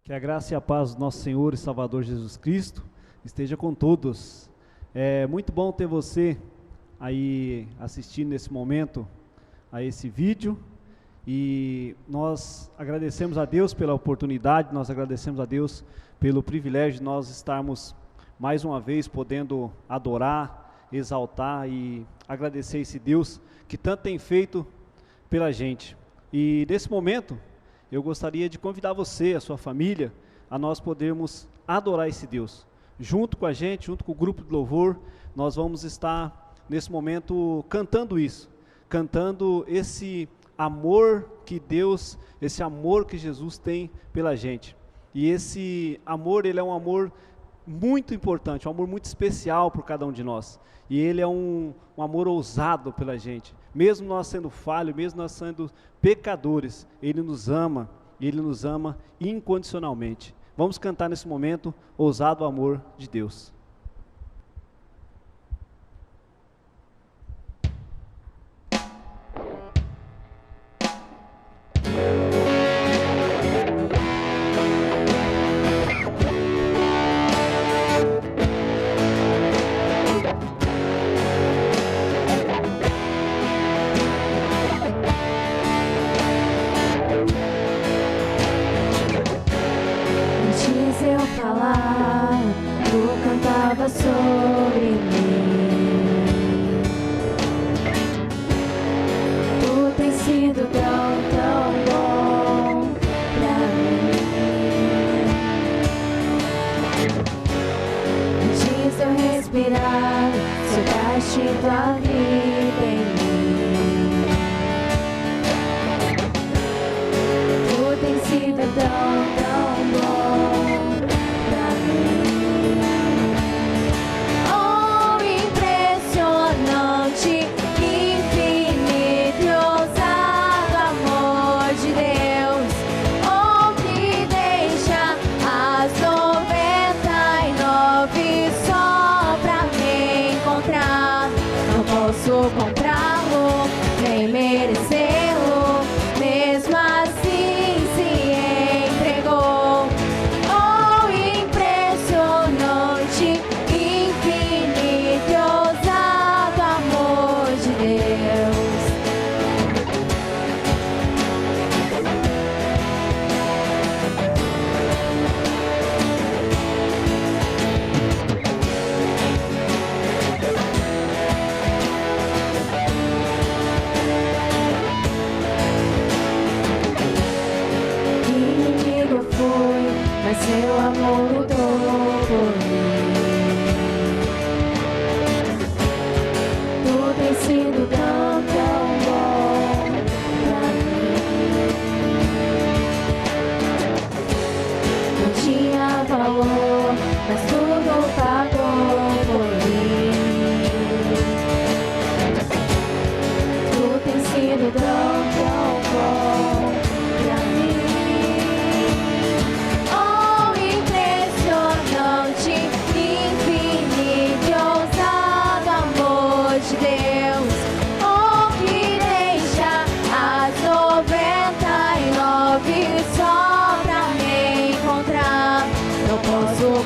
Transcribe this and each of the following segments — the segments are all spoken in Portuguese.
Que a graça e a paz do nosso Senhor e Salvador Jesus Cristo esteja com todos. É muito bom ter você aí assistindo nesse momento a esse vídeo, e nós agradecemos a Deus pela oportunidade, nós agradecemos a Deus pelo privilégio de nós estarmos mais uma vez podendo adorar, exaltar e agradecer esse Deus que tanto tem feito pela gente. E nesse momento eu gostaria de convidar você, a sua família, a nós podermos adorar esse Deus. Junto com a gente, junto com o grupo de louvor, nós vamos estar nesse momento cantando isso, cantando esse amor que Deus, esse amor que Jesus tem pela gente. E esse amor, ele é um amor muito importante, um amor muito especial por cada um de nós. E ele é um amor ousado pela gente. Mesmo nós sendo falhos, mesmo nós sendo pecadores, Ele nos ama, e Ele nos ama incondicionalmente. Vamos cantar nesse momento, Ousado Amor de Deus. Sobre mim, tu tens sido tão bom pra mim. Antes de eu respirar, soltaste tua vida em mim. Tu tens sido tão bom pra mim. Comprá-lo, nem merecê-lo, mesmo assim se entregou. Oh, impressionante, infinito e ousado amor de Deus. Mas seu amor mudou por mim. Tu tens sido tão bom pra mim. Não tinha valor, mas tudo pagou por mim. Tu tens sido tão bom pra mim.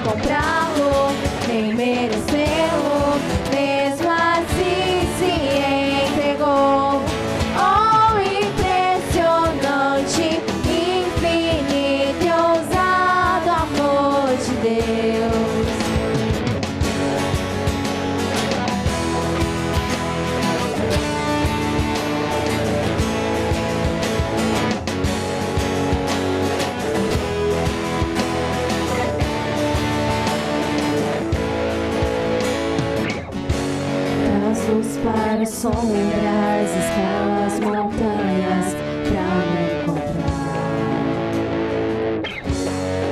Comprá-lo, nem merecê-lo, mesmo assim se entregou. Oh, impressionante, infinito e ousado amor de Deus. Para sombras, escala as montanhas pra me encontrar.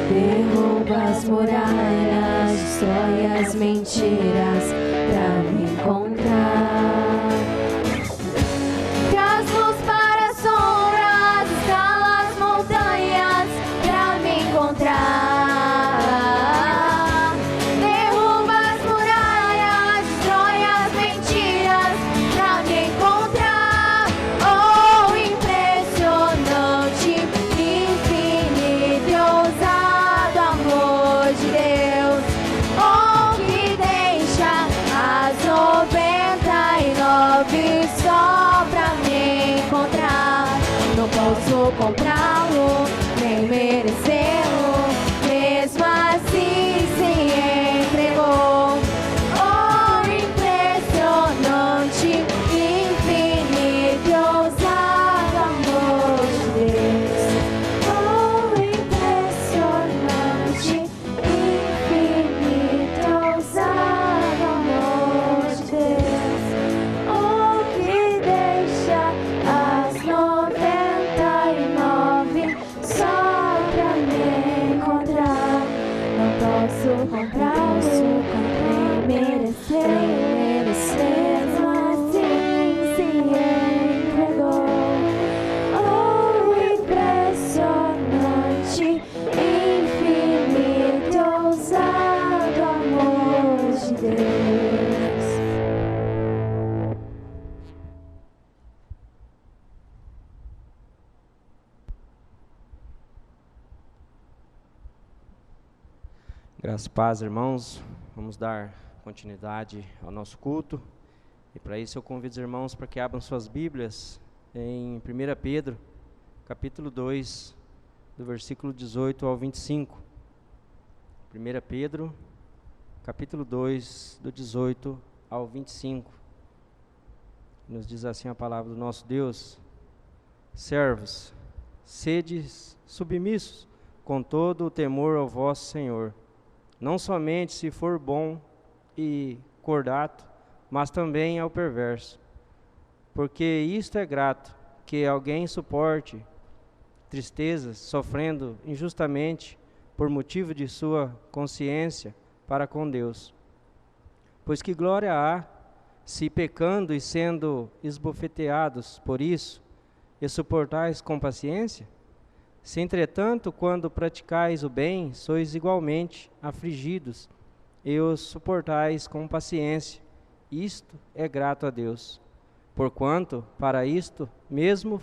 Derruba as muralhas, destrói as mentiras pra me encontrar. Traz luz para as sombras, escala as montanhas pra me encontrar. Ousado comprá-lo, nem merecê-lo, mesmo assim se entregou. Oh, impressionante, infinito e ousado amor de Deus. Oh, impressionante, infinito e ousado amor de Deus. Oh, que deixa as 99 só pra me encontrar. Não posso comprá-lo, nem merecer, mesmo assim se entregou. Oh, impressionante, infinito, ousado amor de Deus. Graças e paz, irmãos. Vamos dar continuidade ao nosso culto. E para isso eu convido os irmãos para que abram suas Bíblias em 1 Pedro, capítulo 2, do versículo 18 ao 25. 1 Pedro, capítulo 2, do 18 ao 25. Nos diz assim a palavra do nosso Deus: servos, sedes submissos com todo o temor ao vosso Senhor, não somente se for bom e cordato, mas também ao perverso. Porque isto é grato, que alguém suporte tristezas, sofrendo injustamente por motivo de sua consciência para com Deus. Pois que glória há, se pecando e sendo esbofeteados por isso, e suportais com paciência? Se, entretanto, quando praticais o bem, sois igualmente afligidos, e os suportais com paciência, isto é grato a Deus. Porquanto, para isto mesmo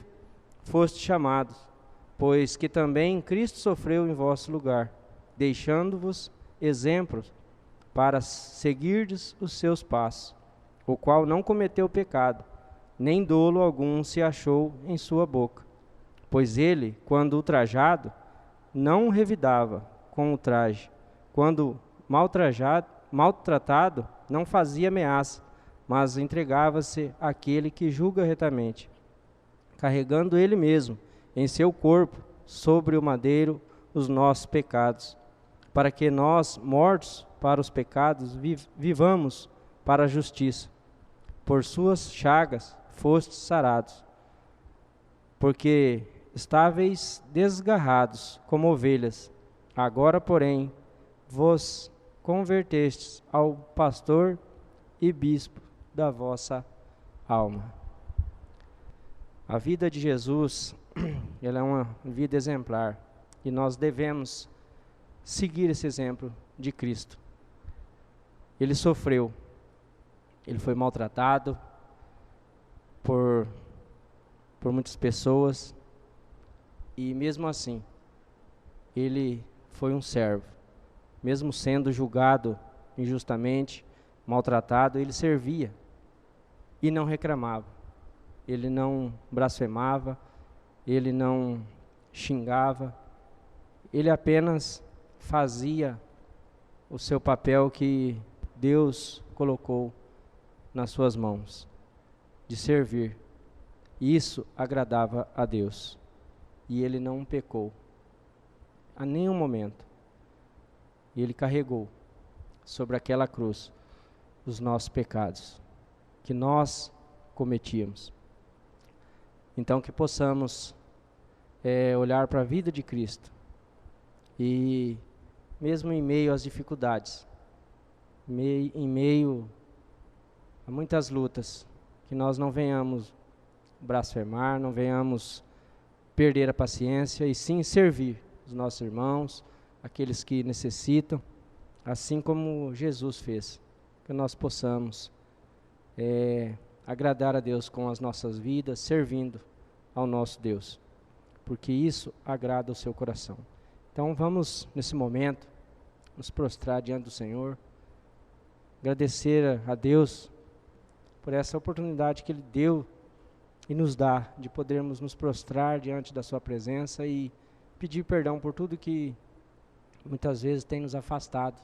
foste chamados, pois que também Cristo sofreu em vosso lugar, deixando-vos exemplos para seguirdes os seus passos, o qual não cometeu pecado, nem dolo algum se achou em sua boca. Pois ele, quando ultrajado, não revidava com o traje. Quando maltratado, não fazia ameaça, mas entregava-se àquele que julga retamente, carregando ele mesmo em seu corpo sobre o madeiro os nossos pecados, para que nós, mortos para os pecados, vivamos para a justiça. Por suas chagas fostes sarados, porque estáveis desgarrados como ovelhas, agora, porém, vos convertestes ao pastor e bispo da vossa alma. A vida de Jesus, ela é uma vida exemplar, e nós devemos seguir esse exemplo de Cristo. Ele sofreu, ele foi maltratado por muitas pessoas, e mesmo assim, ele foi um servo. Mesmo sendo julgado injustamente, maltratado, ele servia e não reclamava. Ele não blasfemava, ele não xingava, ele apenas fazia o seu papel que Deus colocou nas suas mãos, de servir. Isso agradava a Deus. E ele não pecou a nenhum momento. E ele carregou sobre aquela cruz os nossos pecados que nós cometíamos. Então que possamos olhar para a vida de Cristo e mesmo em meio às dificuldades, em meio a muitas lutas, que nós não venhamos blasfemar, não venhamos perder a paciência, e sim servir os nossos irmãos, aqueles que necessitam, assim como Jesus fez, que nós possamos agradar a Deus com as nossas vidas, servindo ao nosso Deus, porque isso agrada o seu coração. Então vamos, nesse momento, nos prostrar diante do Senhor, agradecer a Deus por essa oportunidade que Ele deu e nos dá de podermos nos prostrar diante da sua presença e pedir perdão por tudo que muitas vezes tem nos afastado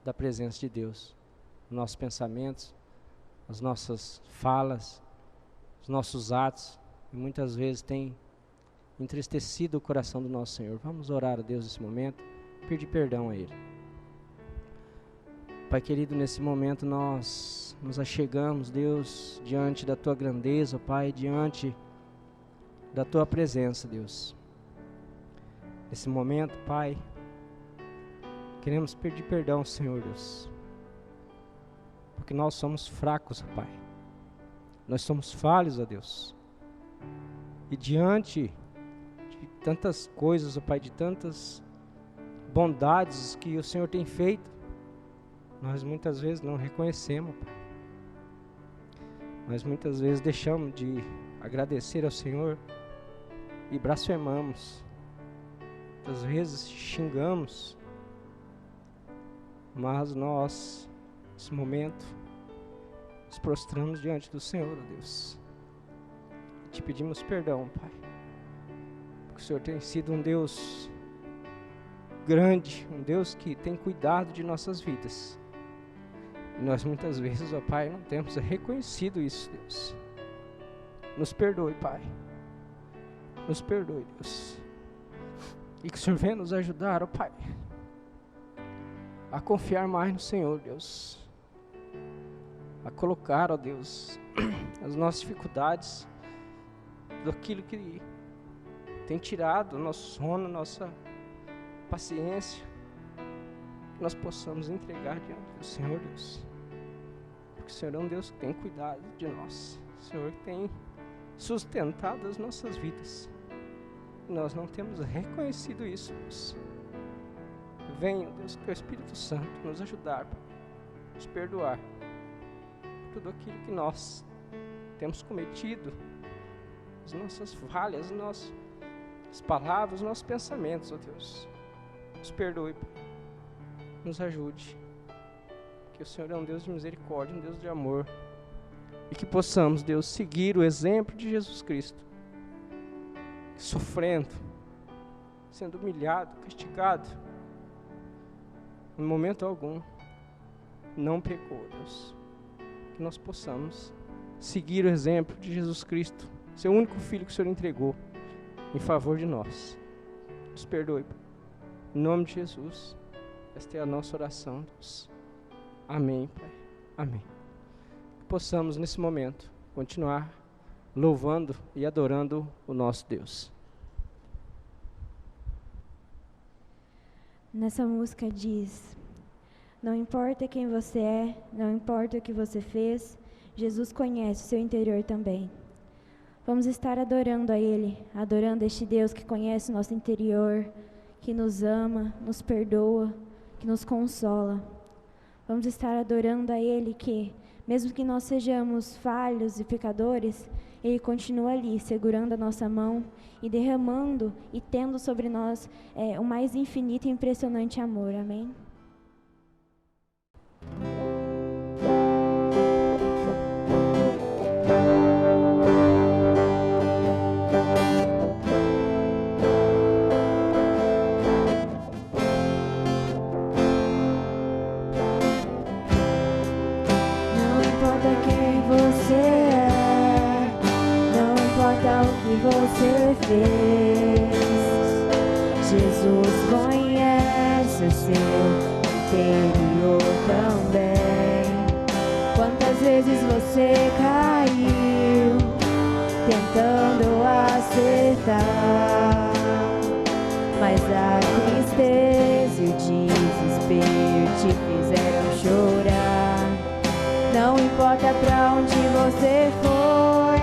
da presença de Deus. Os nossos pensamentos, as nossas falas, os nossos atos, e muitas vezes tem entristecido o coração do nosso Senhor. Vamos orar a Deus nesse momento, pedir perdão a Ele. Pai querido, nesse momento nós nos achegamos, Deus, diante da Tua grandeza, Pai, diante da Tua presença, Deus. Nesse momento, Pai, queremos pedir perdão, Senhor Deus, porque nós somos fracos, Pai. Nós somos falhos, ó Deus. E diante de tantas coisas, ó Pai, de tantas bondades que o Senhor tem feito, nós muitas vezes não reconhecemos, Pai. Nós muitas vezes deixamos de agradecer ao Senhor e blasfemamos. Muitas vezes xingamos. Mas nós, nesse momento, nos prostramos diante do Senhor, ó Deus. E te pedimos perdão, Pai. Porque o Senhor tem sido um Deus grande, um Deus que tem cuidado de nossas vidas. E nós muitas vezes, ó Pai, não temos reconhecido isso, Deus. Nos perdoe, Pai. Nos perdoe, Deus. E que o Senhor venha nos ajudar, ó Pai, a confiar mais no Senhor, Deus. A colocar, ó Deus, as nossas dificuldades, daquilo que tem tirado o nosso sono, nossa paciência, que nós possamos entregar diante do Senhor, Deus. Porque o Senhor é um Deus que tem cuidado de nós. O Senhor que tem sustentado as nossas vidas. E nós não temos reconhecido isso, Deus. Venha, Deus, que o Espírito Santo nos ajudar, nos perdoar por tudo aquilo que nós temos cometido, as nossas falhas, as nossas palavras, os nossos pensamentos, ó Deus. Nos perdoe, Pai. Nos ajude, que o Senhor é um Deus de misericórdia, um Deus de amor, e que possamos, Deus, seguir o exemplo de Jesus Cristo, sofrendo, sendo humilhado, castigado, em momento algum, não pecou, Deus. Que nós possamos seguir o exemplo de Jesus Cristo, seu único Filho que o Senhor entregou, em favor de nós. Nos perdoe, Pai. Em nome de Jesus, esta é a nossa oração, Deus. Amém, Pai. Amém. Que possamos, nesse momento, continuar louvando e adorando o nosso Deus. Nessa música diz: não importa quem você é, não importa o que você fez, Jesus conhece o seu interior também. Vamos estar adorando a Ele, adorando este Deus que conhece o nosso interior, que nos ama, nos perdoa, que nos consola. Vamos estar adorando a Ele que, mesmo que nós sejamos falhos e pecadores, Ele continua ali, segurando a nossa mão e derramando e tendo sobre nós o mais infinito e impressionante amor. Amém? Você fez, Jesus conhece o seu interior também. Quantas vezes você caiu tentando acertar, mas a tristeza e o desespero te fizeram chorar. Não importa pra onde você foi,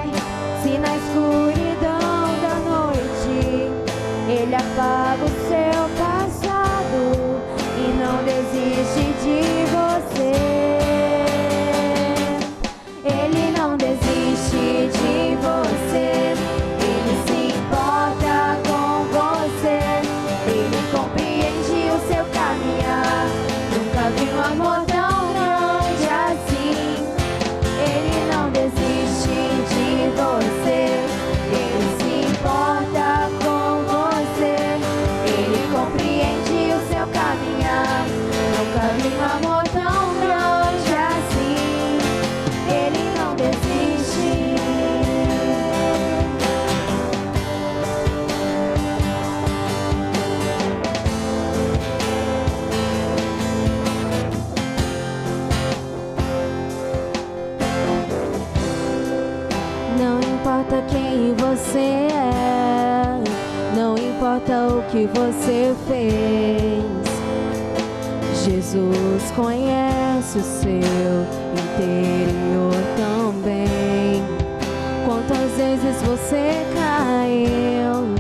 se na escuridão da noite Ele apaga o seu passado e não desiste de você. Ele não desiste de você, Ele se importa com você, Ele compreende o seu caminhar. Nunca vi um amor tão grande assim. Ele não desiste vi um amor tão grande assim. Ele não desiste. Não importa quem você é, não importa o que você fez, Jesus conhece o seu interior também. Quantas vezes você caiu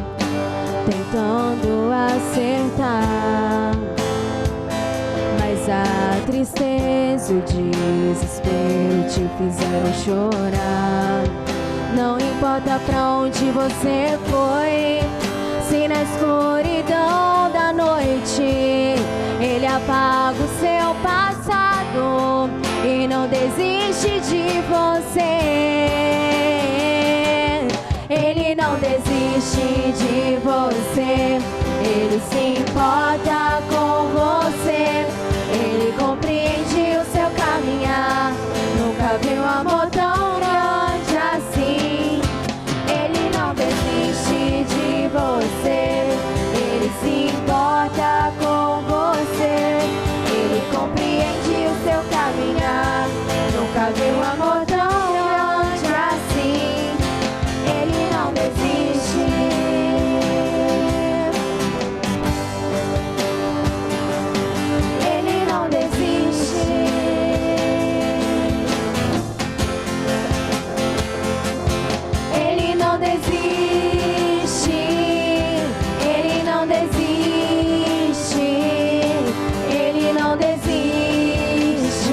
tentando acertar, mas a tristeza e o desespero te fizeram chorar. Não importa pra onde você foi, se na escuridão da noite Ele apaga o seu passado e não desiste de você. Ele não desiste de você. Ele se importa com você. Ele compreende o seu caminhar. Nunca vi um amor tão grande assim. Ele não desiste de você. Ele se importa com você. Ele compreende o seu caminhar. Nunca vi um amor tão grande assim. Ele não desiste. Ele não desiste. Ele não desiste. Ele não desiste. Ele não desiste.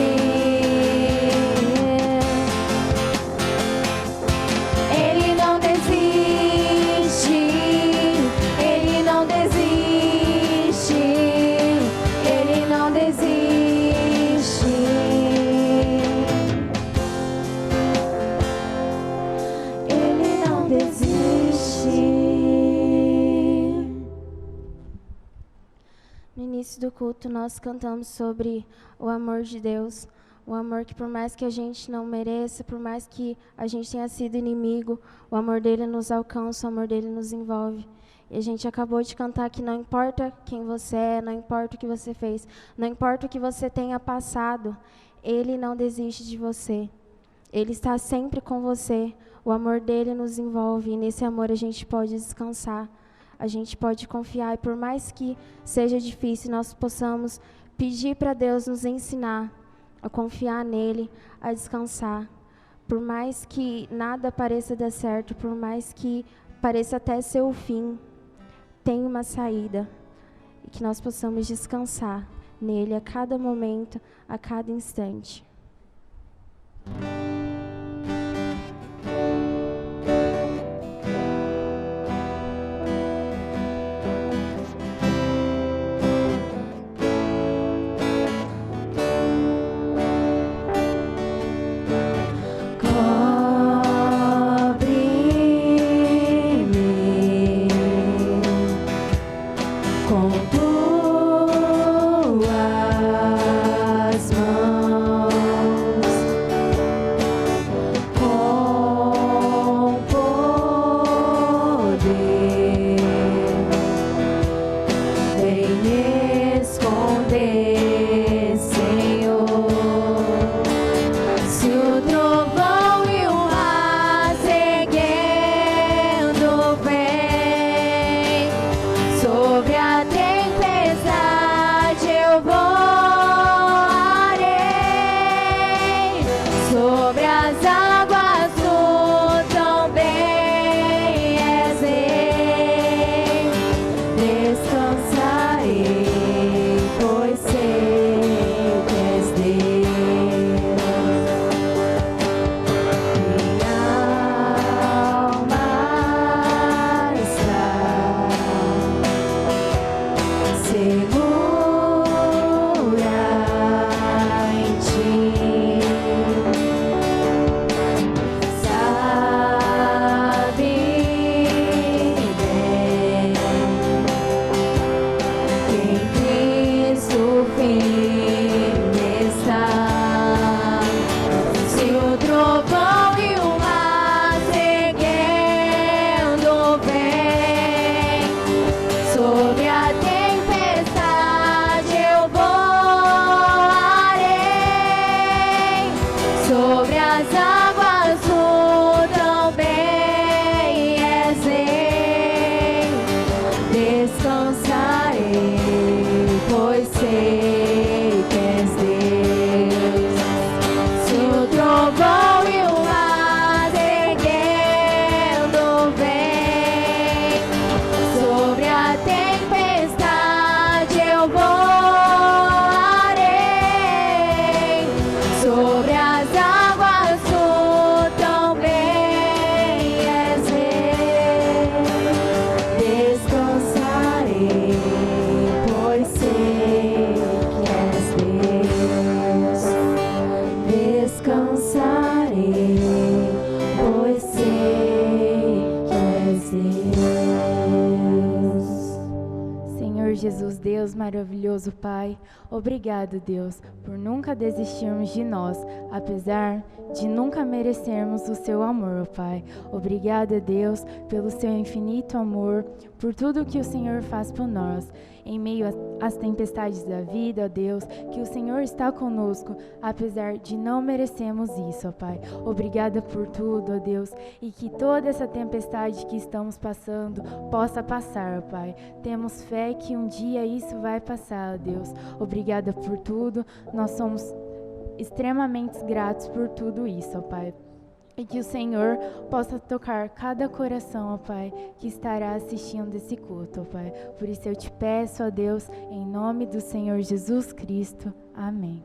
Ele não desiste. Ele não desiste. Ele não desiste. Ele não desiste. No início do culto, nós cantamos sobre o amor de Deus. O amor que, por mais que a gente não mereça, por mais que a gente tenha sido inimigo, o amor dele nos alcança, o amor dele nos envolve. E a gente acabou de cantar que não importa quem você é, não importa o que você fez, não importa o que você tenha passado, Ele não desiste de você. Ele está sempre com você. O amor dele nos envolve e nesse amor a gente pode descansar. A gente pode confiar e por mais que seja difícil, nós possamos pedir para Deus nos ensinar a confiar nele, a descansar. Por mais que nada pareça dar certo, por mais que pareça até ser o fim, tem uma saída. E que nós possamos descansar nele a cada momento, a cada instante. Cobre-me com tuas mãos, com poder, vem me esconder, Senhor. Se o trovão e o ar seguindo vem, sobre a tempestade eu voarei, sobre as águas tu também és rei. Descansarei, pois sei maravilhoso Pai, obrigado, Deus, por nunca desistirmos de nós, apesar de nunca merecermos o seu amor, Pai. Obrigada, Deus, pelo seu infinito amor, por tudo que o Senhor faz por nós. Em meio às tempestades da vida, ó Deus, que o Senhor está conosco, apesar de não merecermos isso, ó Pai. Obrigada por tudo, ó Deus, e que toda essa tempestade que estamos passando possa passar, ó Pai. Temos fé que um dia isso vai passar, ó Deus. Obrigada por tudo, nós somos extremamente gratos por tudo isso, ó Pai. E que o Senhor possa tocar cada coração, ó Pai, que estará assistindo esse culto, ó Pai. Por isso eu te peço, ó Deus, em nome do Senhor Jesus Cristo. Amém.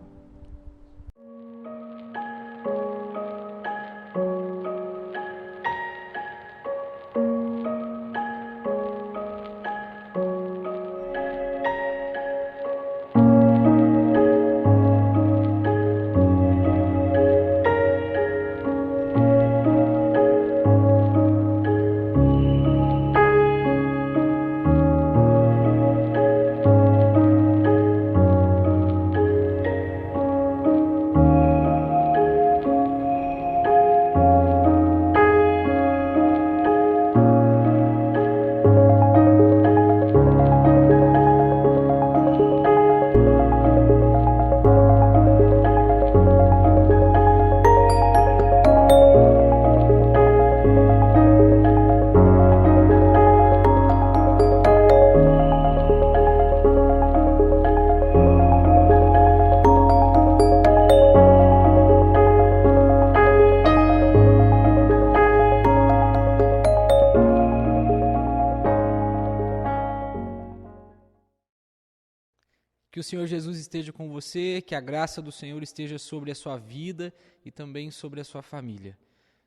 Que o Senhor Jesus esteja com você, que a graça do Senhor esteja sobre a sua vida e também sobre a sua família.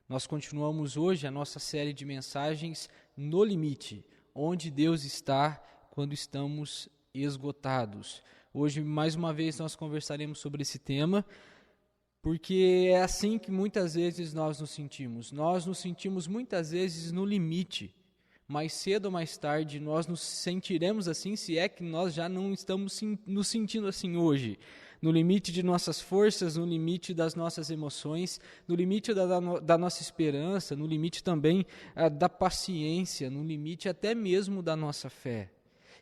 Nós continuamos hoje a nossa série de mensagens No Limite, onde Deus está quando estamos esgotados. Hoje, mais uma vez, nós conversaremos sobre esse tema, porque é assim que muitas vezes nós nos sentimos. Nós nos sentimos muitas vezes no limite. Mais cedo ou mais tarde nós nos sentiremos assim, se é que nós já não estamos nos sentindo assim hoje. No limite de nossas forças, no limite das nossas emoções, no limite da nossa esperança, no limite também da paciência, no limite até mesmo da nossa fé.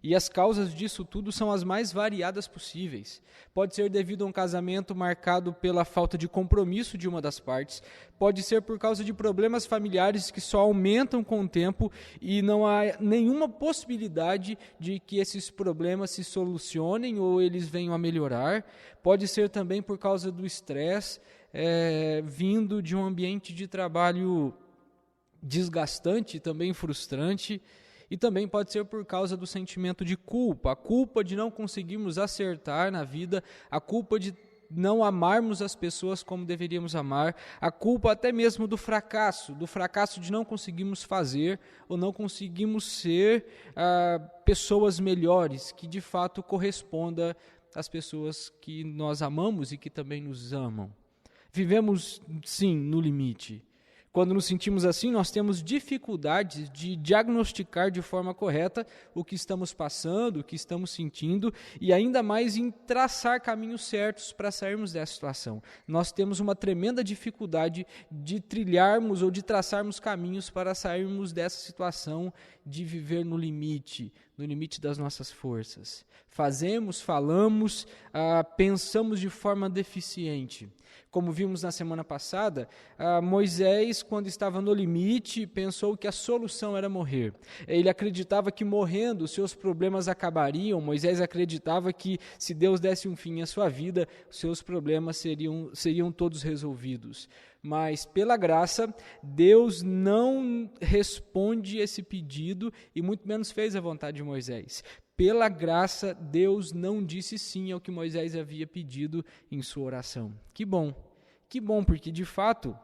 E as causas disso tudo são as mais variadas possíveis. Pode ser devido a um casamento marcado pela falta de compromisso de uma das partes, pode ser por causa de problemas familiares que só aumentam com o tempo e não há nenhuma possibilidade de que esses problemas se solucionem ou eles venham a melhorar. Pode ser também por causa do estresse vindo de um ambiente de trabalho desgastante, também frustrante. E também pode ser por causa do sentimento de culpa, a culpa de não conseguirmos acertar na vida, a culpa de não amarmos as pessoas como deveríamos amar, a culpa até mesmo do fracasso de não conseguirmos fazer ou não conseguirmos ser pessoas melhores, que de fato corresponda às pessoas que nós amamos e que também nos amam. Vivemos, sim, no limite. Quando nos sentimos assim, nós temos dificuldades de diagnosticar de forma correta o que estamos passando, o que estamos sentindo e ainda mais em traçar caminhos certos para sairmos dessa situação. Nós temos uma tremenda dificuldade de trilharmos ou de traçarmos caminhos para sairmos dessa situação de viver no limite das nossas forças. Fazemos, falamos, pensamos de forma deficiente. Como vimos na semana passada, Moisés, quando estava no limite, pensou que a solução era morrer. Ele acreditava que morrendo seus problemas acabariam. Moisés acreditava que se Deus desse um fim à sua vida, seus problemas seriam todos resolvidos. Mas, pela graça, Deus não responde esse pedido e muito menos fez a vontade de Moisés. Pela graça, Deus não disse sim ao que Moisés havia pedido em sua oração. Que bom, porque de fato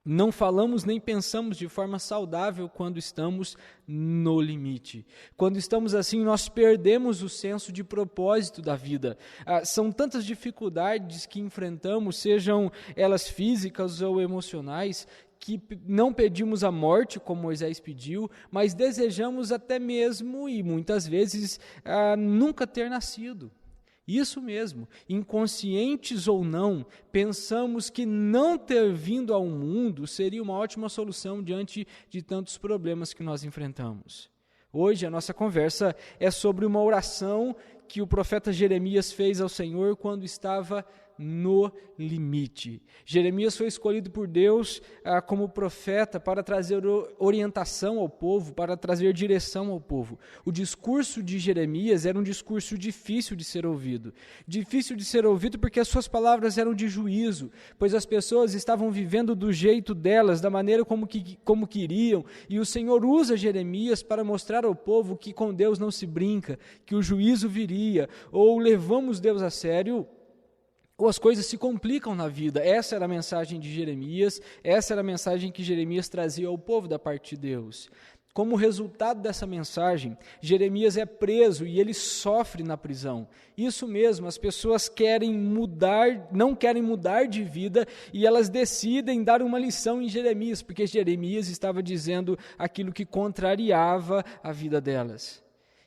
não falamos nem pensamos de forma saudável quando estamos no limite. Quando estamos assim, nós perdemos o senso de propósito da vida. São tantas dificuldades que enfrentamos, sejam elas físicas ou emocionais, que não pedimos a morte, como Moisés pediu, mas desejamos até mesmo, e muitas vezes, nunca ter nascido. Isso mesmo, inconscientes ou não, pensamos que não ter vindo ao mundo seria uma ótima solução diante de tantos problemas que nós enfrentamos. Hoje a nossa conversa é sobre uma oração que o profeta Jeremias fez ao Senhor quando estava no limite. Jeremias foi escolhido por Deus como profeta para trazer orientação ao povo, para trazer direção ao povo. O discurso de Jeremias era um discurso difícil de ser ouvido. Difícil de ser ouvido porque as suas palavras eram de juízo, pois as pessoas estavam vivendo do jeito delas, da maneira como queriam, e o Senhor usa Jeremias para mostrar ao povo que com Deus não se brinca, que o juízo viria, ou levamos Deus a sério, ou as coisas se complicam na vida. Essa era a mensagem de Jeremias, essa era a mensagem que Jeremias trazia ao povo da parte de Deus. Como resultado dessa mensagem, Jeremias é preso e ele sofre na prisão. Isso mesmo, as pessoas não querem mudar de vida e elas decidem dar uma lição em Jeremias, porque Jeremias estava dizendo aquilo que contrariava a vida delas.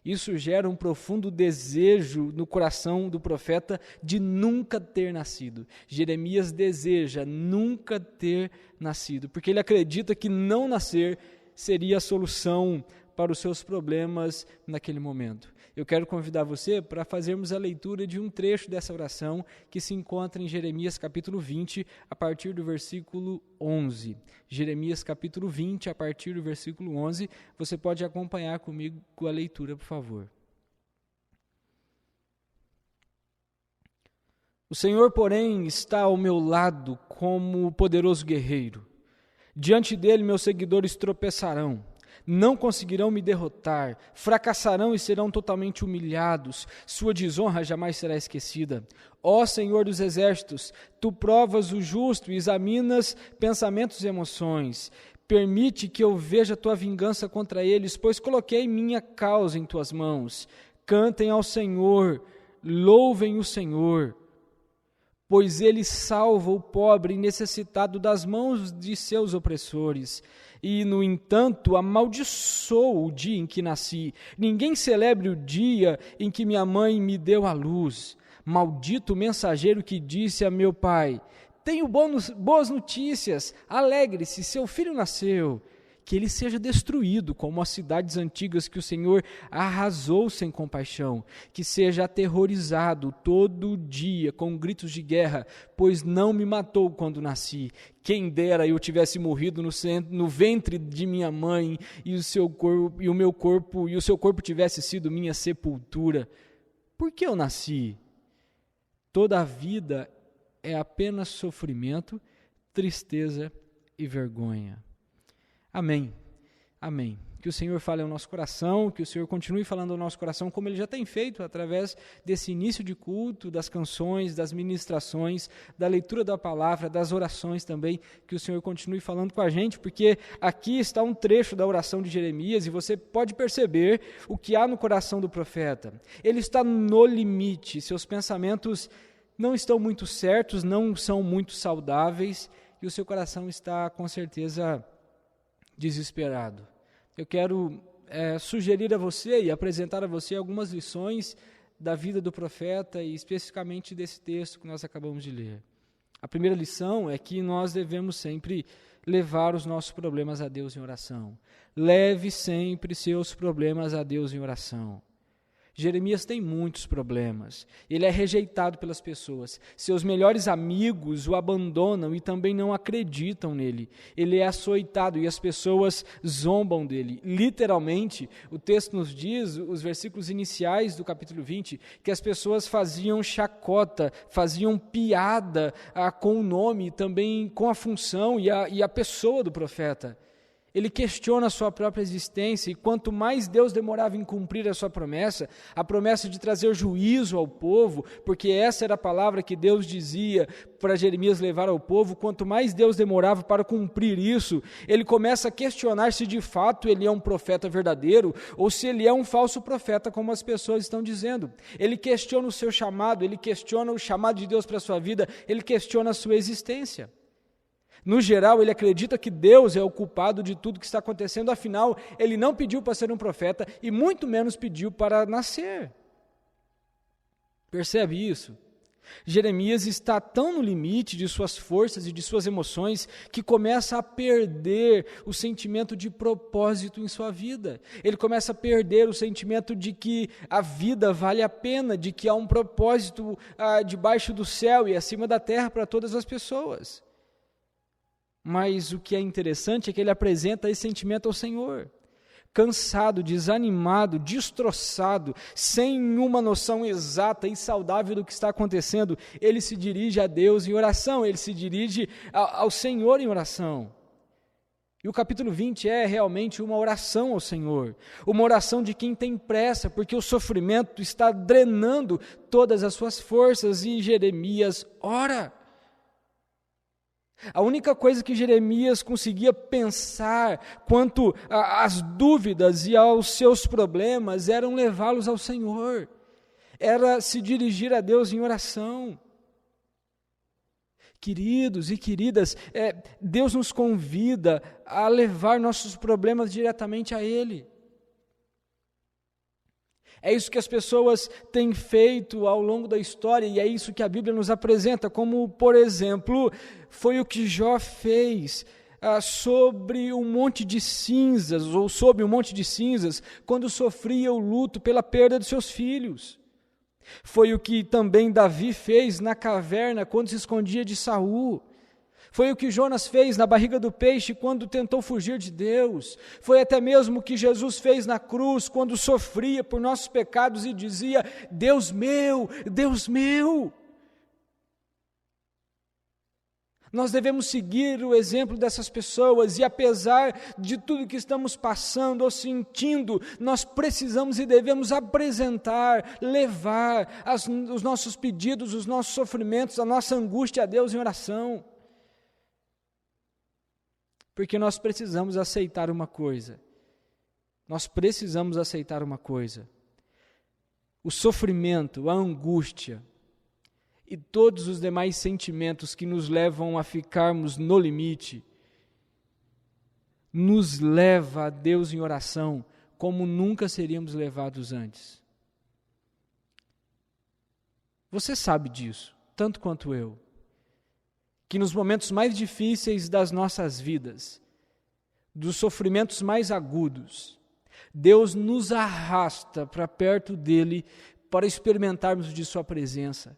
Isso gera um profundo desejo no coração do profeta de nunca ter nascido. Jeremias deseja nunca ter nascido, porque ele acredita que não nascer seria a solução para os seus problemas naquele momento. Eu quero convidar você para fazermos a leitura de um trecho dessa oração que se encontra em Jeremias capítulo 20, a partir do versículo 11. Jeremias capítulo 20, a partir do versículo 11. Você pode acompanhar comigo com a leitura, por favor. O Senhor, porém, está ao meu lado como poderoso guerreiro. Diante dele meus seguidores tropeçarão. Não conseguirão me derrotar, fracassarão e serão totalmente humilhados, sua desonra jamais será esquecida. Ó Senhor dos exércitos, tu provas o justo e examinas pensamentos e emoções. Permite que eu veja tua vingança contra eles, pois coloquei minha causa em tuas mãos. Cantem ao Senhor, louvem o Senhor, pois ele salva o pobre e necessitado das mãos de seus opressores. E, no entanto, amaldiçoo o dia em que nasci. Ninguém celebre o dia em que minha mãe me deu à luz. Maldito o mensageiro que disse a meu pai: tenho boas notícias, alegre-se, seu filho nasceu. Que ele seja destruído como as cidades antigas que o Senhor arrasou sem compaixão, que seja aterrorizado todo dia com gritos de guerra, pois não me matou quando nasci. Quem dera eu tivesse morrido no ventre de minha mãe e o seu corpo tivesse sido minha sepultura. Por que eu nasci? Toda a vida é apenas sofrimento, tristeza e vergonha. Amém, amém. Que o Senhor fale ao nosso coração, que o Senhor continue falando ao nosso coração, como Ele já tem feito através desse início de culto, das canções, das ministrações, da leitura da palavra, das orações também, que o Senhor continue falando com a gente, porque aqui está um trecho da oração de Jeremias e você pode perceber o que há no coração do profeta. Ele está no limite, seus pensamentos não estão muito certos, não são muito saudáveis e o seu coração está com certeza desesperado. Eu quero sugerir a você e apresentar a você algumas lições da vida do profeta e especificamente desse texto que nós acabamos de ler. A primeira lição é que nós devemos sempre levar os nossos problemas a Deus em oração. Leve sempre seus problemas a Deus em oração. Jeremias tem muitos problemas, ele é rejeitado pelas pessoas, seus melhores amigos o abandonam e também não acreditam nele, ele é açoitado e as pessoas zombam dele. Literalmente, o texto nos diz, os versículos iniciais do capítulo 20, que as pessoas faziam chacota, faziam piada com o nome, também com a função e a pessoa do profeta. Ele questiona a sua própria existência e quanto mais Deus demorava em cumprir a sua promessa, a promessa de trazer juízo ao povo, porque essa era a palavra que Deus dizia para Jeremias levar ao povo, quanto mais Deus demorava para cumprir isso, ele começa a questionar se de fato ele é um profeta verdadeiro ou se ele é um falso profeta, como as pessoas estão dizendo. Ele questiona o seu chamado, ele questiona o chamado de Deus para a sua vida, ele questiona a sua existência. No geral, ele acredita que Deus é o culpado de tudo que está acontecendo, afinal, ele não pediu para ser um profeta e muito menos pediu para nascer. Percebe isso? Jeremias está tão no limite de suas forças e de suas emoções que começa a perder o sentimento de propósito em sua vida. Ele começa a perder o sentimento de que a vida vale a pena, de que há um propósito debaixo do céu e acima da terra para todas as pessoas. Mas o que é interessante é que ele apresenta esse sentimento ao Senhor. Cansado, desanimado, destroçado, sem uma noção exata e saudável do que está acontecendo, ele se dirige a Deus em oração, ele se dirige ao Senhor em oração. E o capítulo 20 é realmente uma oração ao Senhor, uma oração de quem tem pressa, porque o sofrimento está drenando todas as suas forças, e Jeremias ora. A única coisa que Jeremias conseguia pensar quanto às dúvidas e aos seus problemas eram levá-los ao Senhor, era se dirigir a Deus em oração. Queridos e queridas, Deus nos convida a levar nossos problemas diretamente a Ele. É isso que as pessoas têm feito ao longo da história, e é isso que a Bíblia nos apresenta, como, por exemplo, foi o que Jó fez sobre um monte de cinzas, ou sob um monte de cinzas, quando sofria o luto pela perda de seus filhos. Foi o que também Davi fez na caverna, quando se escondia de Saul. Foi o que Jonas fez na barriga do peixe quando tentou fugir de Deus. Foi até mesmo o que Jesus fez na cruz quando sofria por nossos pecados e dizia: Deus meu, Deus meu. Nós devemos seguir o exemplo dessas pessoas e, apesar de tudo que estamos passando ou sentindo, nós precisamos e devemos apresentar, levar os nossos pedidos, os nossos sofrimentos, a nossa angústia a Deus em oração. Porque nós precisamos aceitar uma coisa. Nós precisamos aceitar uma coisa. O sofrimento, a angústia e todos os demais sentimentos que nos levam a ficarmos no limite, nos leva a Deus em oração como nunca seríamos levados antes. Você sabe disso, tanto quanto eu. Que nos momentos mais difíceis das nossas vidas, dos sofrimentos mais agudos, Deus nos arrasta para perto dEle para experimentarmos de Sua presença.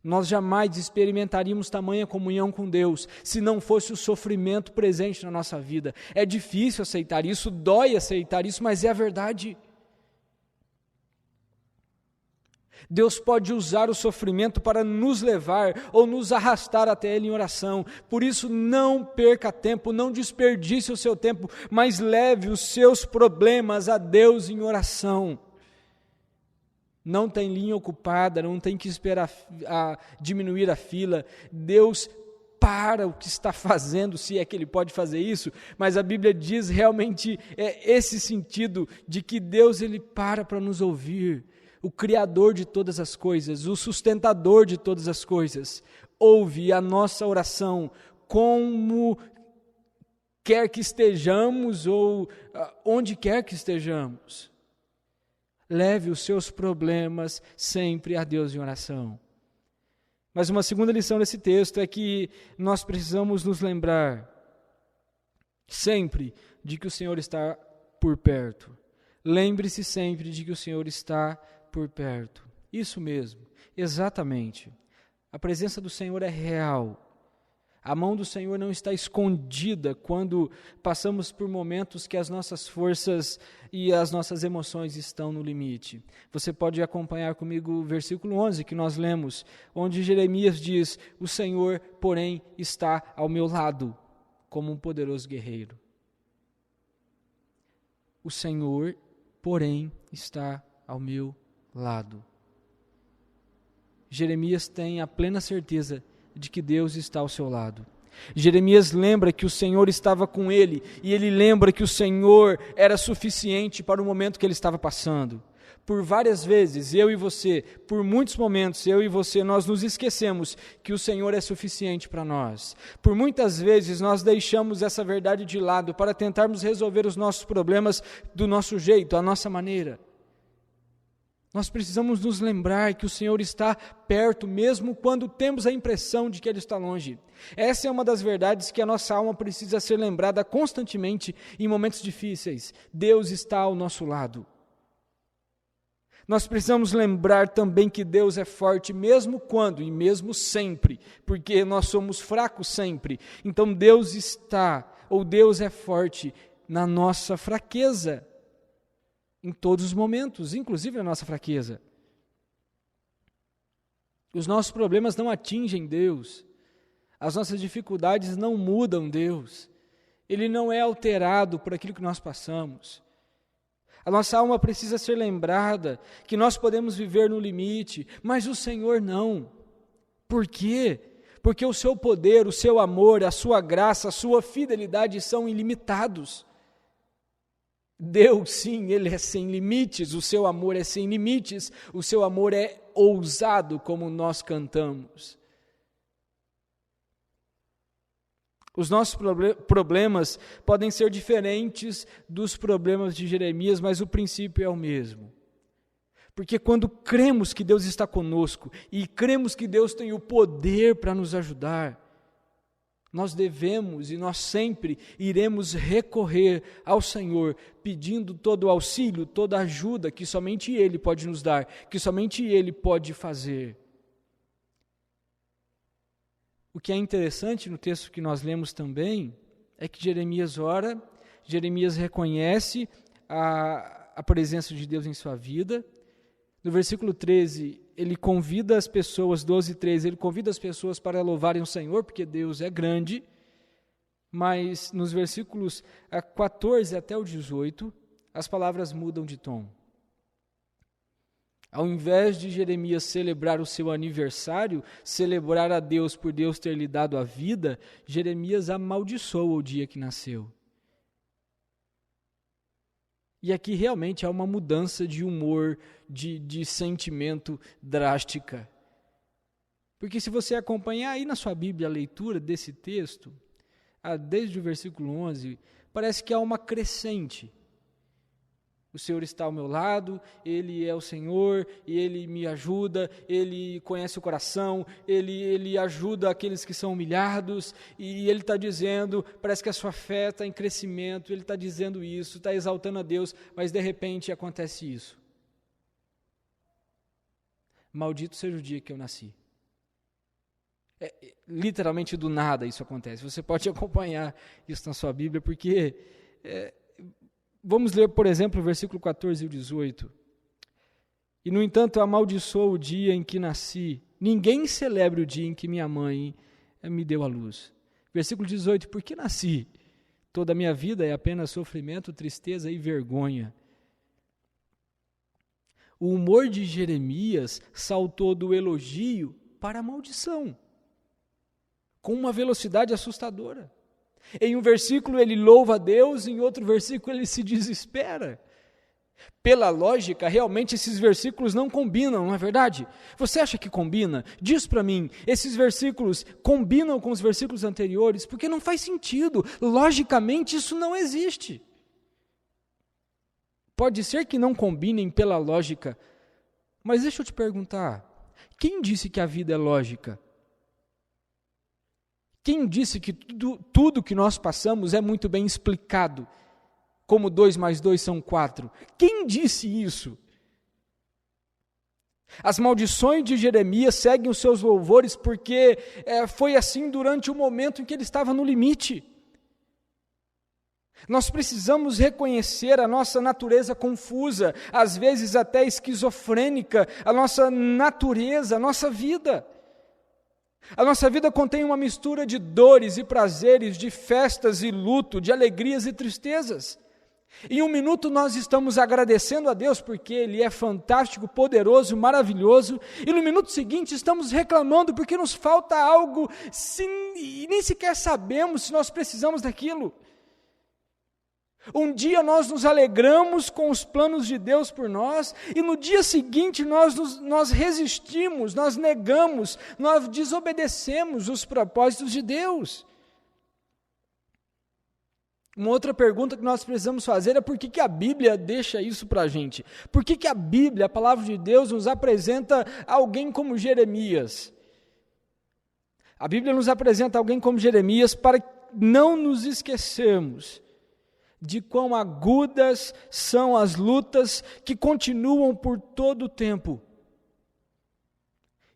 Nós jamais experimentaríamos tamanha comunhão com Deus se não fosse o sofrimento presente na nossa vida. É difícil aceitar isso, dói aceitar isso, mas é a verdade. Deus pode usar o sofrimento para nos levar ou nos arrastar até Ele em oração. Por isso, não perca tempo, não desperdice o seu tempo, mas leve os seus problemas a Deus em oração. Não tem linha ocupada, não tem que esperar diminuir a fila. Deus para o que está fazendo, se é que Ele pode fazer isso, mas a Bíblia diz realmente esse sentido de que Deus Ele para nos ouvir. O Criador de todas as coisas, o sustentador de todas as coisas, ouve a nossa oração como quer que estejamos ou onde quer que estejamos. Leve os seus problemas sempre a Deus em oração. Mas uma segunda lição desse texto é que nós precisamos nos lembrar sempre de que o Senhor está por perto. Lembre-se sempre de que o Senhor está por perto. Isso mesmo, exatamente. A presença do Senhor é real. A mão do Senhor não está escondida quando passamos por momentos que as nossas forças e as nossas emoções estão no limite. Você pode acompanhar comigo o versículo 11 que nós lemos, onde Jeremias diz: o Senhor, porém, está ao meu lado, como um poderoso guerreiro. O Senhor, porém, está ao meu lado. Jeremias tem a plena certeza de que Deus está ao seu lado. Jeremias lembra que o Senhor estava com ele, e ele lembra que o Senhor era suficiente para o momento que ele estava passando. Por várias vezes, eu e você, por muitos momentos, eu e você, nós nos esquecemos que o Senhor é suficiente para nós. Por muitas vezes, nós deixamos essa verdade de lado para tentarmos resolver os nossos problemas do nosso jeito, à nossa maneira. Nós precisamos nos lembrar que o Senhor está perto, mesmo quando temos a impressão de que Ele está longe. Essa é uma das verdades que a nossa alma precisa ser lembrada constantemente em momentos difíceis. Deus está ao nosso lado. Nós precisamos lembrar também que Deus é forte mesmo quando e mesmo sempre, porque nós somos fracos sempre. Então Deus está, ou Deus é forte na nossa fraqueza, em todos os momentos, inclusive na nossa fraqueza. Os nossos problemas não atingem Deus, as nossas dificuldades não mudam Deus, Ele não é alterado por aquilo que nós passamos. A nossa alma precisa ser lembrada que nós podemos viver no limite, mas o Senhor não. Por quê? Porque o seu poder, o seu amor, a sua graça, a sua fidelidade são ilimitados. Deus, sim, Ele é sem limites, o seu amor é sem limites, o seu amor é ousado, como nós cantamos. Os nossos problemas podem ser diferentes dos problemas de Jeremias, mas o princípio é o mesmo. Porque quando cremos que Deus está conosco e cremos que Deus tem o poder para nos ajudar, nós devemos e nós sempre iremos recorrer ao Senhor, pedindo todo o auxílio, toda a ajuda que somente Ele pode nos dar, que somente Ele pode fazer. O que é interessante no texto que nós lemos também, é que Jeremias ora, Jeremias reconhece a presença de Deus em sua vida. No versículo 13, ele convida as pessoas, 12:13, ele convida as pessoas para louvarem o Senhor, porque Deus é grande, mas nos versículos 14 até o 18, as palavras mudam de tom. Ao invés de Jeremias celebrar o seu aniversário, celebrar a Deus por Deus ter lhe dado a vida, Jeremias amaldiçoa o dia que nasceu. E aqui realmente há uma mudança de humor, de sentimento drástica. Porque se você acompanhar aí na sua Bíblia a leitura desse texto, desde o versículo 11, parece que há uma crescente. O Senhor está ao meu lado, Ele é o Senhor, e Ele me ajuda, Ele conhece o coração, Ele ajuda aqueles que são humilhados, e Ele está dizendo, parece que a sua fé está em crescimento, Ele está dizendo isso, está exaltando a Deus, mas de repente acontece isso. Maldito seja o dia que eu nasci. Literalmente do nada isso acontece. Você pode acompanhar isso na sua Bíblia, porque... Vamos ler, por exemplo, o versículo 14 e o 18. E, no entanto, amaldiçoou o dia em que nasci. Ninguém celebre o dia em que minha mãe me deu à luz. Versículo 18. Por que nasci? Toda a minha vida é apenas sofrimento, tristeza e vergonha. O humor de Jeremias saltou do elogio para a maldição, com uma velocidade assustadora. Em um versículo ele louva a Deus, em outro versículo ele se desespera. Pela lógica, realmente esses versículos não combinam, não é verdade? Você acha que combina? Diz para mim, esses versículos combinam com os versículos anteriores? Porque não faz sentido, logicamente isso não existe. Pode ser que não combinem pela lógica, mas deixa eu te perguntar, quem disse que a vida é lógica? Quem disse que tudo que nós passamos é muito bem explicado, como 2 mais 2 são 4? Quem disse isso? As maldições de Jeremias seguem os seus louvores porque foi assim durante o momento em que ele estava no limite. Nós precisamos reconhecer a nossa natureza confusa, às vezes até esquizofrênica, a nossa natureza, a nossa vida. A nossa vida contém uma mistura de dores e prazeres, de festas e luto, de alegrias e tristezas. Em um minuto nós estamos agradecendo a Deus porque Ele é fantástico, poderoso, maravilhoso, e no minuto seguinte estamos reclamando porque nos falta algo e nem sequer sabemos se nós precisamos daquilo. Um dia nós nos alegramos com os planos de Deus por nós, e no dia seguinte nós resistimos, nós negamos, nós desobedecemos os propósitos de Deus. Uma outra pergunta que nós precisamos fazer é por que a Bíblia deixa isso para a gente? Por que a Bíblia, a palavra de Deus, nos apresenta alguém como Jeremias? A Bíblia nos apresenta alguém como Jeremias para não nos esquecermos de quão agudas são as lutas que continuam por todo o tempo.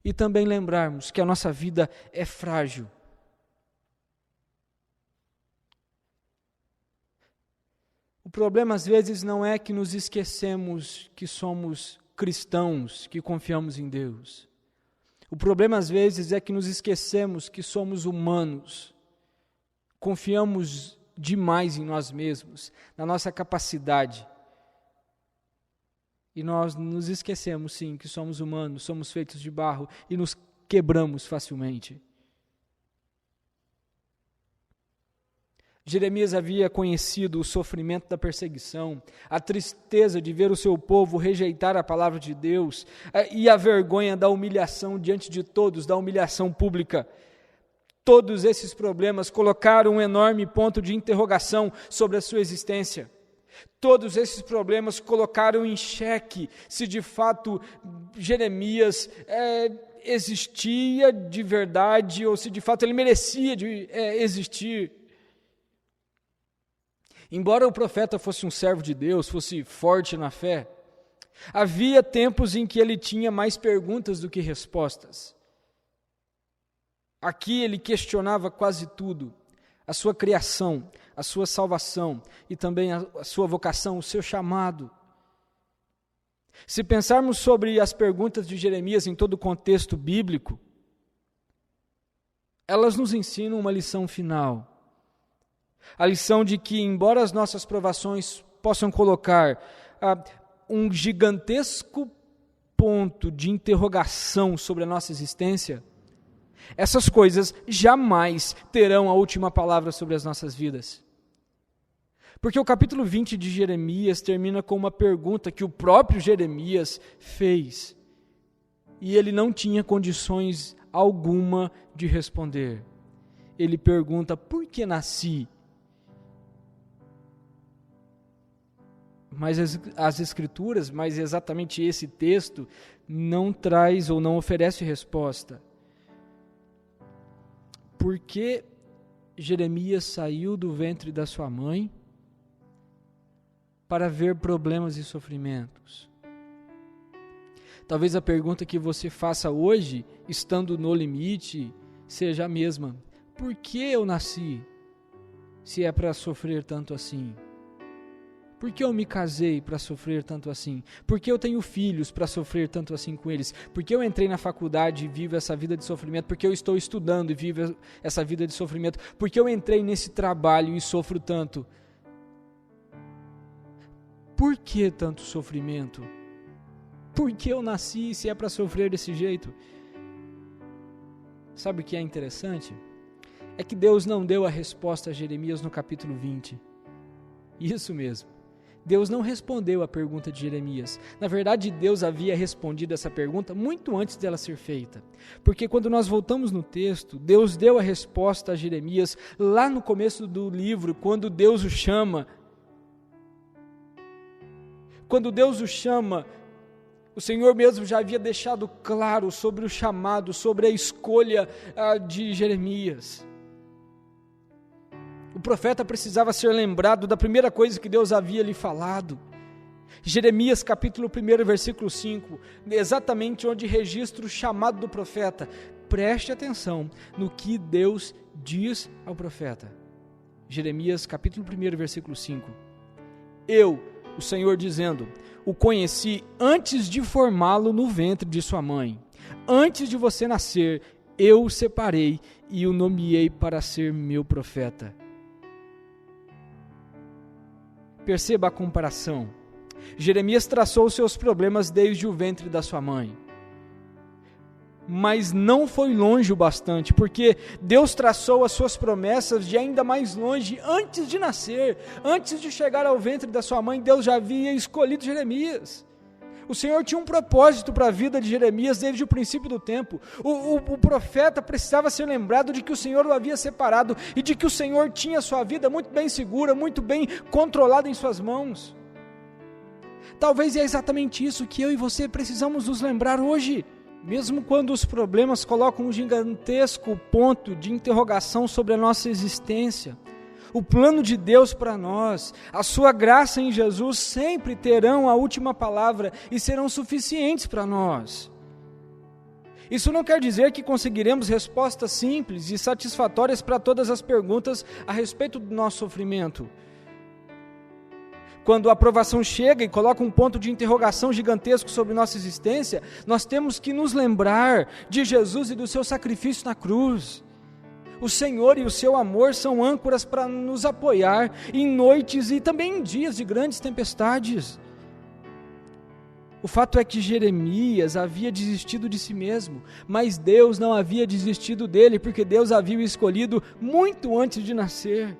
E também lembrarmos que a nossa vida é frágil. O problema às vezes não é que nos esquecemos que somos cristãos, que confiamos em Deus. O problema às vezes é que nos esquecemos que somos humanos, confiamos demais em nós mesmos, na nossa capacidade. E nós nos esquecemos, sim, que somos humanos, somos feitos de barro e nos quebramos facilmente. Jeremias havia conhecido o sofrimento da perseguição, a tristeza de ver o seu povo rejeitar a palavra de Deus e a vergonha da humilhação diante de todos, da humilhação pública. Todos esses problemas colocaram um enorme ponto de interrogação sobre a sua existência. Todos esses problemas colocaram em xeque se de fato Jeremias existia de verdade ou se de fato ele merecia existir. Embora o profeta fosse um servo de Deus, fosse forte na fé, havia tempos em que ele tinha mais perguntas do que respostas. Aqui ele questionava quase tudo, a sua criação, a sua salvação e também a sua vocação, o seu chamado. Se pensarmos sobre as perguntas de Jeremias em todo o contexto bíblico, elas nos ensinam uma lição final. A lição de que, embora as nossas provações possam colocar um gigantesco ponto de interrogação sobre a nossa existência, essas coisas jamais terão a última palavra sobre as nossas vidas. Porque o capítulo 20 de Jeremias termina com uma pergunta que o próprio Jeremias fez, e ele não tinha condições alguma de responder. Ele pergunta: por que nasci? Mas as Escrituras, mais exatamente esse texto, não traz ou não oferece resposta. Por que Jeremias saiu do ventre da sua mãe para ver problemas e sofrimentos? Talvez a pergunta que você faça hoje, estando no limite, seja a mesma. Por que eu nasci, se é para sofrer tanto assim? Por que eu me casei para sofrer tanto assim? Por que eu tenho filhos para sofrer tanto assim com eles? Por que eu entrei na faculdade e vivo essa vida de sofrimento? Por que eu estou estudando e vivo essa vida de sofrimento? Por que eu entrei nesse trabalho e sofro tanto? Por que tanto sofrimento? Por que eu nasci se é para sofrer desse jeito? Sabe o que é interessante? É que Deus não deu a resposta a Jeremias no capítulo 20. Isso mesmo. Deus não respondeu a pergunta de Jeremias. Na verdade, Deus havia respondido essa pergunta muito antes dela ser feita. Porque quando nós voltamos no texto, Deus deu a resposta a Jeremias lá no começo do livro, quando Deus o chama. Quando Deus o chama, o Senhor mesmo já havia deixado claro sobre o chamado, sobre a escolha de Jeremias. O profeta precisava ser lembrado da primeira coisa que Deus havia lhe falado. Jeremias capítulo 1, versículo 5, exatamente onde registra o chamado do profeta. Preste atenção no que Deus diz ao profeta. Jeremias capítulo 1, versículo 5. Eu, o Senhor dizendo, o conheci antes de formá-lo no ventre de sua mãe. Antes de você nascer, eu o separei e o nomeei para ser meu profeta. Perceba a comparação. Jeremias traçou seus problemas desde o ventre da sua mãe. mas não foi longe o bastante, porque Deus traçou as suas promessas de ainda mais longe. Antes de nascer, antes de chegar ao ventre da sua mãe, Deus já havia escolhido Jeremias. O Senhor tinha um propósito para a vida de Jeremias desde o princípio do tempo. O profeta precisava ser lembrado de que o Senhor o havia separado e de que o Senhor tinha a sua vida muito bem segura, muito bem controlada em suas mãos. Talvez é exatamente isso que eu e você precisamos nos lembrar hoje. Mesmo quando os problemas colocam um gigantesco ponto de interrogação sobre a nossa existência, o plano de Deus para nós, a sua graça em Jesus sempre terão a última palavra e serão suficientes para nós. Isso não quer dizer que conseguiremos respostas simples e satisfatórias para todas as perguntas a respeito do nosso sofrimento. Quando a aprovação chega e coloca um ponto de interrogação gigantesco sobre nossa existência, nós temos que nos lembrar de Jesus e do seu sacrifício na cruz. O Senhor e o seu amor são âncoras para nos apoiar em noites e também em dias de grandes tempestades. O fato é que Jeremias havia desistido de si mesmo, mas Deus não havia desistido dele, porque Deus havia o escolhido muito antes de nascer.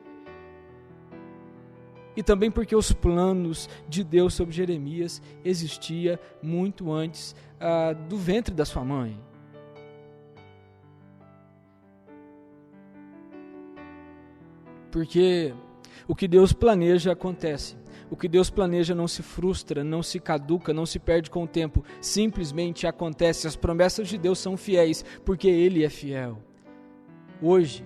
E também porque os planos de Deus sobre Jeremias existiam muito antes do ventre da sua mãe. Porque o que Deus planeja acontece. O que Deus planeja não se frustra, não se caduca, não se perde com o tempo. Simplesmente acontece. As promessas de Deus são fiéis, porque Ele é fiel. Hoje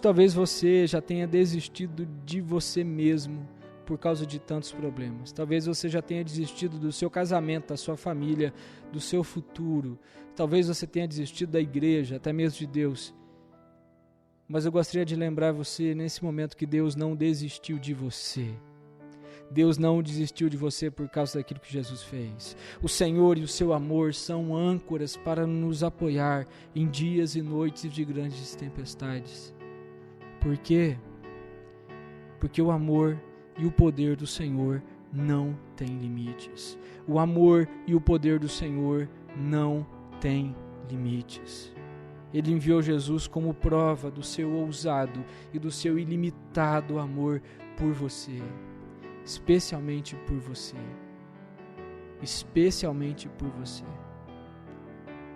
talvez você já tenha desistido de você mesmo por causa de tantos problemas. Talvez você já tenha desistido do seu casamento, da sua família, do seu futuro. Talvez você tenha desistido da igreja, até mesmo de Deus. Mas eu gostaria de lembrar você nesse momento que Deus não desistiu de você. Deus não desistiu de você por causa daquilo que Jesus fez. O Senhor e o seu amor são âncoras para nos apoiar em dias e noites de grandes tempestades. Por quê? Porque o amor e o poder do Senhor não têm limites. O amor e o poder do Senhor não têm limites. Ele enviou Jesus como prova do seu ousado e do seu ilimitado amor por você. Especialmente por você. Especialmente por você.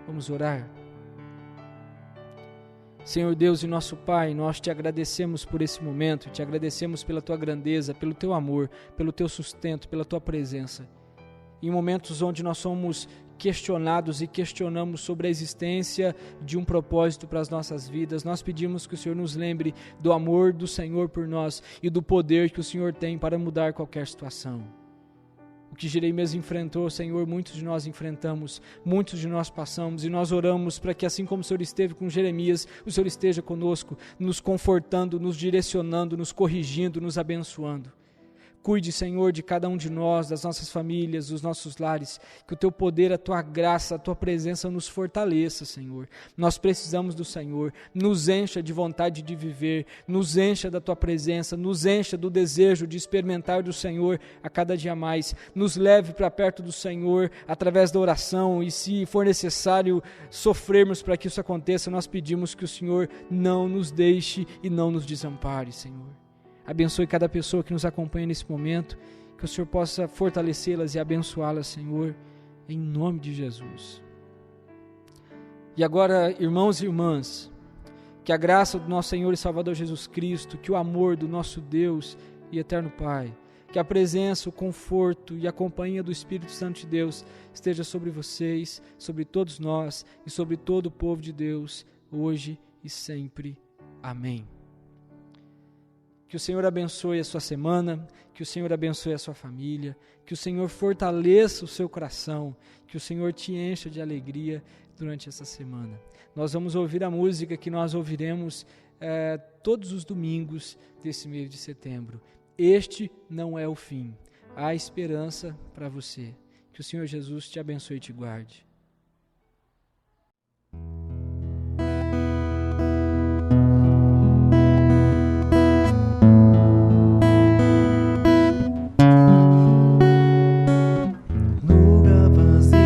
Vamos orar? Senhor Deus e nosso Pai, nós te agradecemos por esse momento, te agradecemos pela tua grandeza, pelo teu amor, pelo teu sustento, pela tua presença. Em momentos onde nós somos questionados e questionamos sobre a existência de um propósito para as nossas vidas, nós pedimos que o Senhor nos lembre do amor do Senhor por nós e do poder que o Senhor tem para mudar qualquer situação. O que Jeremias enfrentou, Senhor, muitos de nós enfrentamos, muitos de nós passamos, e nós oramos para que assim como o Senhor esteve com Jeremias, o Senhor esteja conosco, nos confortando, nos direcionando, nos corrigindo, nos abençoando. Cuide, Senhor, de cada um de nós, das nossas famílias, dos nossos lares, que o Teu poder, a Tua graça, a Tua presença nos fortaleça, Senhor. Nós precisamos do Senhor, nos encha de vontade de viver, nos encha da Tua presença, nos encha do desejo de experimentar do Senhor a cada dia mais, nos leve para perto do Senhor através da oração e se for necessário sofrermos para que isso aconteça, nós pedimos que o Senhor não nos deixe e não nos desampare, Senhor. Abençoe cada pessoa que nos acompanha nesse momento, que o Senhor possa fortalecê-las e abençoá-las, Senhor, em nome de Jesus. E agora, irmãos e irmãs, que a graça do nosso Senhor e Salvador Jesus Cristo, que o amor do nosso Deus e eterno Pai, que a presença, o conforto e a companhia do Espírito Santo de Deus esteja sobre vocês, sobre todos nós e sobre todo o povo de Deus, hoje e sempre. Amém. Que o Senhor abençoe a sua semana, que o Senhor abençoe a sua família, que o Senhor fortaleça o seu coração, que o Senhor te encha de alegria durante essa semana. Nós vamos ouvir a música que nós ouviremos todos os domingos desse mês de setembro. Este não é o fim. Há esperança para você. Que o Senhor Jesus te abençoe e te guarde. Lugar vazio,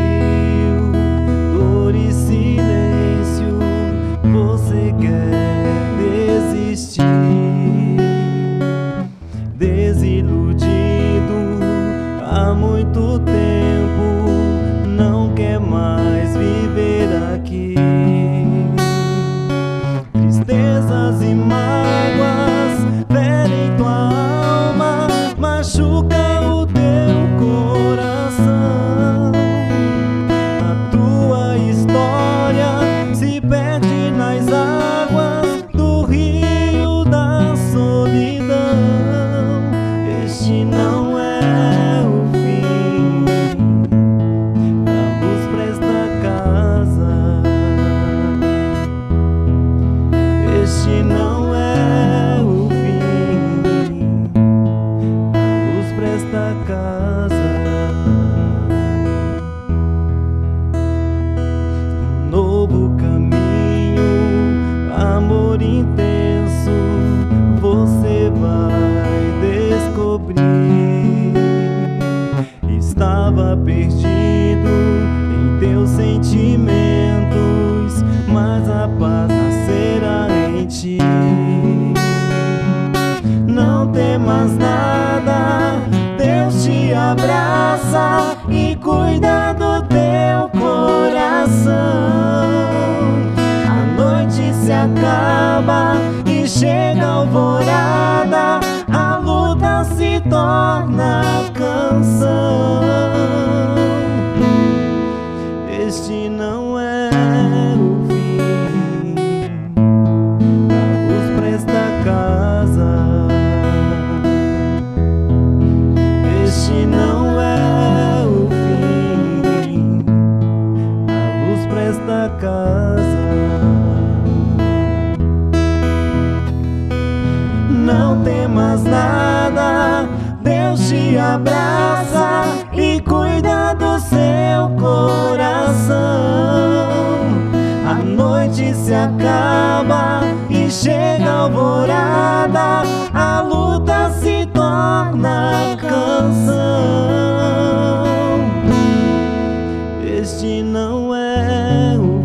sentimentos, mas a paz nascerá em ti. Não temas nada, Deus te abraça e cuida do teu coração. A noite se acaba e chega a alvorada, a luta se torna canção. Este não é o fim, a luz presta casa. Este não é o fim, a luz presta casa. Não temas nada, Deus te abraça e cuida do seu coração. A noite se acaba e chega a alvorada, a luta se torna canção. Este não é o